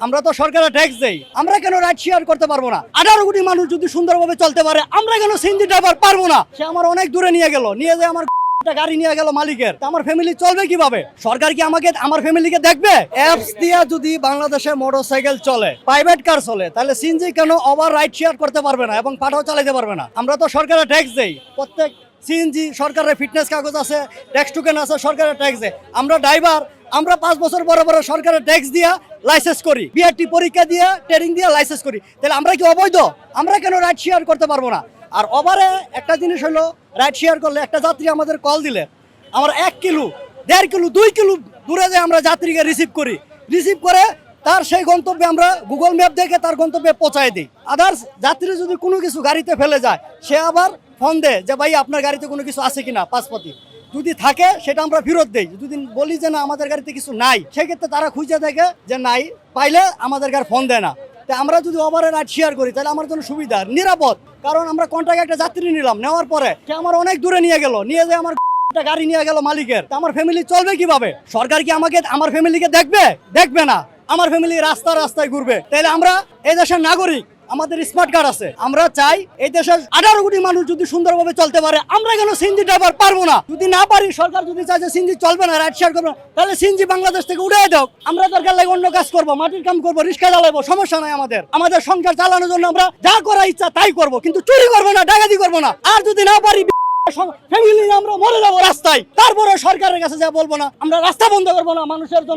আমরা তো সরকারের ট্যাক্স দেই, আমরা কেন রাইড শেয়ার করতে পারবো না? 18 কোটি মানুষ যদি সুন্দরভাবে চলতে পারে, আমরা কেন সিএনজি ড্রাইভার পারবো না? সে আমার অনেক দূরে নিয়ে গেল, নিয়ে যায় আমার একটা গাড়ি নিয়ে গেল মালিকের, আমার ফ্যামিলি চলবে কিভাবে? সরকার কি আমাকে আমার ফ্যামিলিকে দেখবে? অ্যাপস দিয়ে যদি বাংলাদেশে মোটরসাইকেল চলে, প্রাইভেট কার চলে, তাহলে সিএনজি কেন ওভার রাইড শেয়ার করতে পারবে না এবং পাঠাও চালাতে পারবে না? আমরা তো সরকারের ট্যাক্স দেই, প্রত্যেক সিএনজি সরকারের ফিটনেস কাগজ আছে, ট্যাক্স টোকেন আছে, সরকারের ট্যাক্স দেয়। আমরা ড্রাইভার, আমরা 5 বছর পরে পরে সরকারের ট্যাক্স দিয়া লাইসেন্স করি, বিআরটি পরীক্ষা দিয়ে ট্রেনিং দিয়ে লাইসেন্স করি, তাহলে আমরা কি অবৈধ? আমরা কেন রাইড শেয়ার করতে পারবো না? আর ওভারে একটা জিনিস হলো, রাইড শেয়ার করলে একটা যাত্রী আমাদের কল দিলে আমরা 1 কিলো 1.5 কিলো 2 কিলো দূরে যে আমরা যাত্রীকে রিসিভ করি, রিসিভ করে তার সেই গন্তব্যে আমরা গুগল ম্যাপ দেখে তার গন্তব্যে পৌঁছায় দিই। আদার্স যাত্রী যদি কোনো কিছু গাড়িতে ফেলে যায়, সে আবার ফোন দেয় যে ভাই আপনার গাড়িতে কোনো কিছু আছে কিনা, পাসপতি যদি থাকে সেটা আমরা ফেরত দেই। যদি বলি যে না আমাদের গাড়িতে কিছু নাই, সেক্ষেত্রে তারা খুঁজে দেখে যে নাই, পাইলে আমাদের গাড়ি ফোন দেয় না। তাই আমরা যদি ওভারে রাইড শেয়ার করি তাহলে আমার জন্য সুবিধা, নিরাপদ। কারণ আমরা কন্ট্রাক্টে একটা যাত্রী নিলাম, নেওয়ার পরে সে আমার অনেক দূরে নিয়ে গেল, নিয়ে যায় আমার একটা গাড়ি নিয়ে গেল মালিকের, আমার ফ্যামিলি চলবে কিভাবে? সরকার কি আমাকে আমার ফ্যামিলিকে দেখবে? দেখবে না। আমার ফ্যামিলি রাস্তায় রাস্তায় ঘুরবে। তাহলে আমরা এই দেশের নাগরিক, আমাদের স্মার্ট কার্ড আছে, আমরা চাই এই দেশের 18 কোটি মানুষ যদি সুন্দরভাবে চলতে পারে, আমরা কেন সিএনজি ড্রাইভার পারবো না? যদি না পারি, সরকার যদি চায় যে সিএনজি চলবে না, রাইড শেয়ার করবে না, তাহলে সিএনজি বাংলাদেশ থেকে উঠে দাও। আমরা দরকার লাগে অন্য কাজ করবো, মাটির কাম করবো, রিক্সা চালাবো, সমস্যা নাই। আমাদের সংসার চালানোর জন্য আমরা যা করার ইচ্ছা তাই করবো, কিন্তু চুরি করবো না, ডাকাতি করবো না। আর যদি না পারি, ফ্যামিলি আমরা মরে যাবো রাস্তায়, তারপরে সরকারের কাছে যা বলবো না, আমরা রাস্তা বন্ধ করবো না মানুষের জন্য।